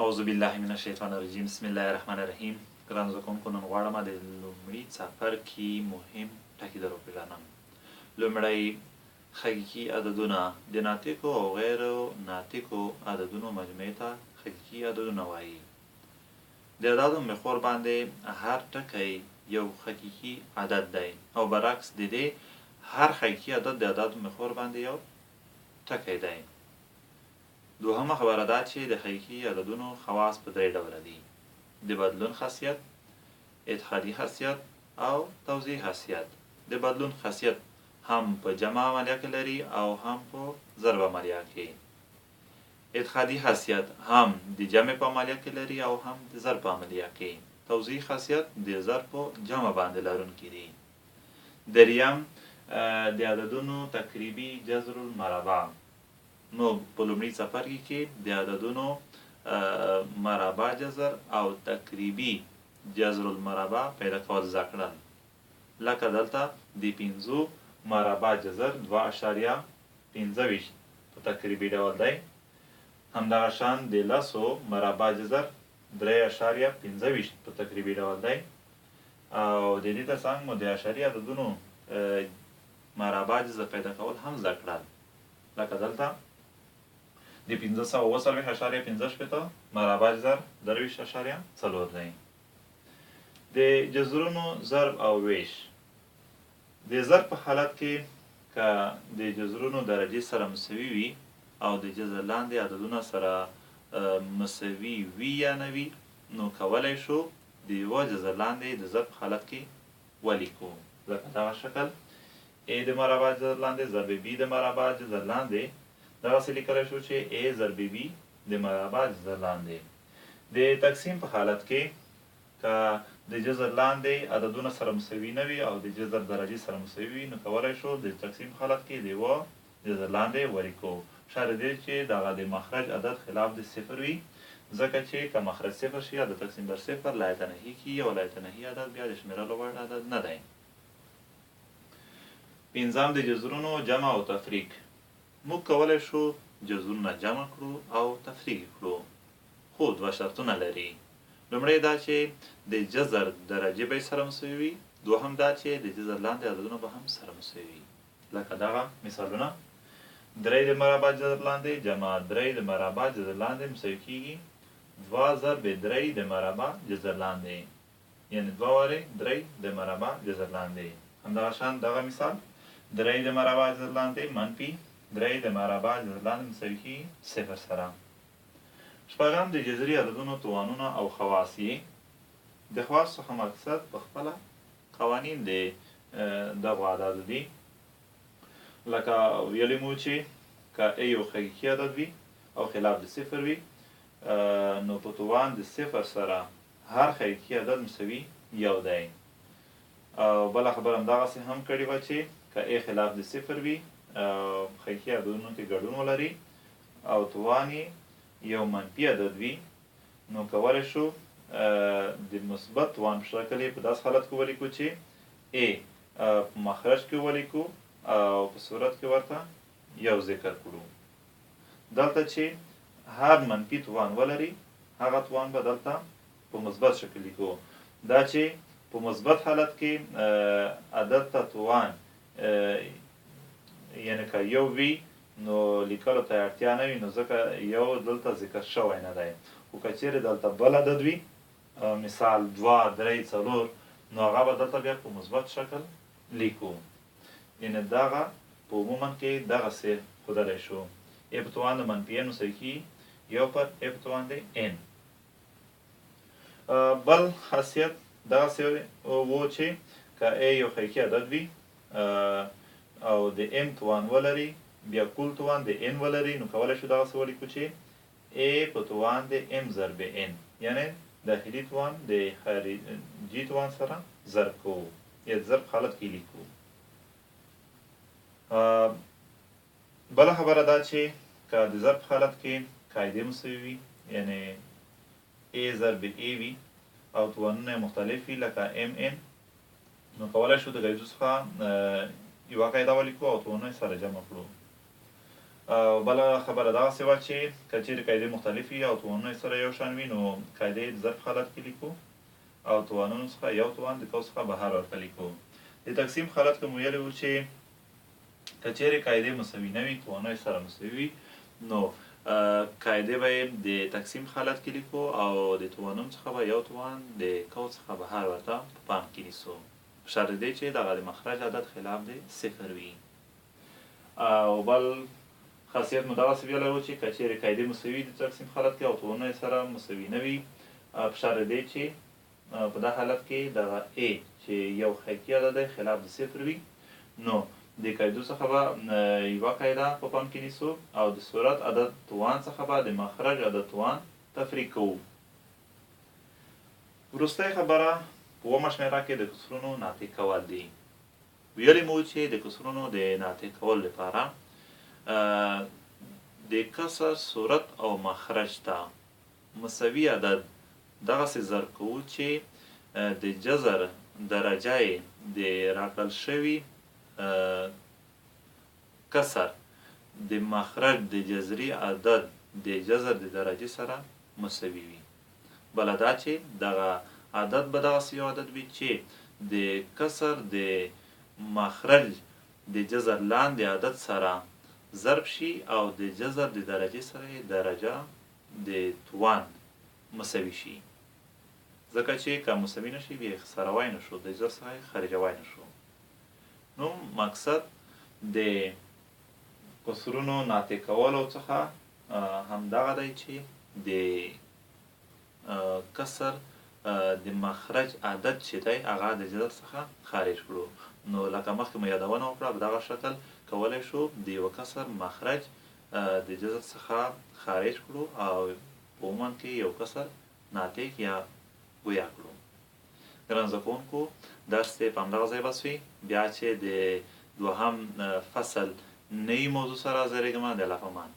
اعوذ بالله من الشیطان الرجیم بسم الله الرحمن الرحیم. ګرانو زده کوونکو، نن غواړم د لومړي څپرکي مهم ټکي در وپېژنم. لومړی، حقیقي عددونه. د ناطقو او غیر ناطقو عددونو مجموعې ته حقیقي عددونه وایي. د اعدادو محور باندې هر ټکی یو حقیقي عدد دی او برعکس د دې هر حقیقي عدد د اعدادو محور باندې یو ټکی دی. دوهمه خبره دا چې د حقیقي عددونو خواص په درې ډوله دي: د بدلون خاصیت، اتحادي خاصیت او توزیع خاصیت. د بدلون خاصیت هم په جمع عملیه کې لري او هم په ضرب عملیه کې. اتحادي خاصیت هم د جمع په عملیه کې لري او هم د ضرب په عملیه کې. توزیع خاصیت د ضرب په جمع باندې لرونکي دي. دریم، د عددونو تقریبي جذر المربع. نو په لومړي څپرکي کې د عددونو مربع جذر او تقریبي جذر المربع پیدا کول زده کړل. لکه دلته د 5 مربع جذر 2.25 په تقریبي ډول دی. همدغه شان د 10 مربع جذر 3.25 په تقریبي ډول دی. او د دې ترڅنګ مو د اعشاري عددونو مربع جذر پیدا کول هم زده کړل. لکه دلته د 540.15 مربع جذر 23.4 دی. د جذرونو ضرب او ویش. د ضرب په حالت کې که د جذرونو درجې سره مساوي وي او د جذر لاندې عددونه سره مساوي وي یا نه وي، نو کولی شو د یوه جذر لاندې د ضرب په حالت کې ولیکو. لکه دغه شکل A د مربع جذر لاندې ضرب B د مربع جذر لاندې دغسې لیکلی شو چې A ضرب B د مربع جذر لاندې. د تقسیم په حالت کې که د جذر لاندې عددونه سره مساوي نه وي او د جذر درجې سره مساوي وي، نو کولی شو د تقسیم په حالت کې د یوه جذر لاندې ولیکو. شرط دی چې دغه د مخرج عدد خلاف د صفر وي، ځکه چې که مخرج صفر شي یا د تقسیم بر صفر لایتنهي کیږي او لایتنهي عدد بیا د شمیرلو وړ عدد نه دی. پنځم، د جذرونو جمع او تفریق. موږ کولی شو جذرونه جمع کړو او تفریق کړو، خو دوه شرطونه لري. لومړی دا چې د جذر درجې به سره مساوي وي. دوهم دا چې د جذر لاندې عددونه به هم سره مساوي وي. لکه دغه مثالونه: 3 د مربع جذر لاندې جمع 3 د مربع جذر لاندې مساوي کیږي 2 ضرب 3 د مربع جذر لاندې، یعنې 2 وارې 3 د مربع جذر لاندې. همدغه شان دغه مثال: 3 د مربع جذر لاندې منفي 3 د مربع جذر لاندې مساوي کیږي 0 سره. شپږم، د جذري عددونو توانونه او خواص یې. د خواص څخه مقصد په خپله قوانین د دغو اعدادو دي. لکه ویلي مو چې که A یو حقیقي عدد وي او خلاف د صفر وي، نو په توان د صفر سره هر حقیقي عدد مساوي یو دی. او بله خبره همدغسې هم کړې وه چې که A خلاف د صفر وي، حقیقي عددونو کې ګډون ولري او توان یې یو منفي عدد وي، نو کولی شو د مثبت توان په شکل یې په داسې حالت کې ولیکو چې A په مخرج کې ولیکو او په صورت کې ورته یو ذکر کړو. دلته چې هر منفي توان ولري، هغه توان به دلته په مثبت شکل لیکو. دا چې په مثبت حالت کې عدد ته توان یعنې که یو وي، نو لیکلو ته اړتیا نه وي، نو ځکه یو دلته ذکر شوی نه دی. خو که چیرې دلته بل عدد وي، مثال 2 3 4، نو هغه به دلته بیا په مثبت شکل لیکو. یعنې دغه په عموما کې دغسې ښودلی شو: A په توان د منفي n مساوي کیږي 1/A په توان د n. بل خاصیت دغسې و چې که A یو حقیقي عدد وي او د m توان ولري، بیا کل توان د n ولري، نو کولی شو دغسې ولیکو چې A په توان د m ضرب n، یعنې داخلي توان د خارجي توان سره ضرب کوو یا ضرب حالت کې لیکو. بله خبره دا چې که د ضرب حالت کې قاعدې مساوي وي، یعنې A ضرب A وي او توانونه یې مختلف وي لکه mn، نو کولی شو د قاعدو څخه یوه قاعده ولیکو او توانونه یې سره جمع کړو. بله خبره دغسې وه چې که چیرې قاعدې مختلف وي او توانونه یې سره یو شان وي نو قاعدې د ظرف حالت کې لیکو او توانونو څخه یو توان د قوس څخه بهر ورته لیکو. د تقسیم حالت کې مو ویلي وو چې که چیرې قاعدې مساوي نه وي توانونه یې سره مساوي وي نو قاعدې به یې د تقسیم حالت کې لیکو او د توانونو څخه به یو توان د قوس څخه بهر ورته په پام کې نیسو په شرط دی چې دغه د مخرج عدد خلاف د صفر وي. او بل خاصیت مو دغسې ویلی وو چې که چیرې قاعدې مساوي د تقسیم حالت کې او توانونه یې سره مساوي نه وي په شرط دی چې په دا حالت کې دغه A چې یو حقیقي عدد دی خلاف د صفر وي نو د قاعدو څخه به یوه قاعده په پام کې نیسو او د صورت عدد توان څخه به د مخرج عدد توان تفریق کوو. وروستی خبره په اوومه شمېره کې د کسرونو ناطق کول دي. ویلې مو چې د کسرونو د ناطق کولو لپاره د کسر صورت او مخرج ته مساوي عدد دغسې ضرب کوو چې د جذر درجه یې د راکړل شوي کسر د مخرج د جذري عدد د جذر د درجې سره مساوي وي. بله دا چې دغه عدد به دغسې یو عدد وي چې د کسر د مخرج د جذر لاندې عدد سره ضرب شي او د جذر د درجې سره یې درجه د توان مساوي شي. ځکه چې که مساوي نه شي بیا یې خسروی نه شو د جذر څخه یې خارجوی نه شو. نو مقصد د کسرونو ناطق کولو څخه همدغه دی چې د کسر د مخرج عدد چې دی هغه د جذر څخه خارج کړو. نو لکه مخکې مو یادونه وکړه په دغه شکل کولی شو د یوه کسر مخرج د جذر څخه خارج کړو او په عموما کې یو کسر ناطق یا ګویا کړو. ګرانو زده کوونکو درس یې په همدغه ځای بس وي. بیا چې د دوهم فصل نوي موضوع سره حاضرېږم د الله په امان.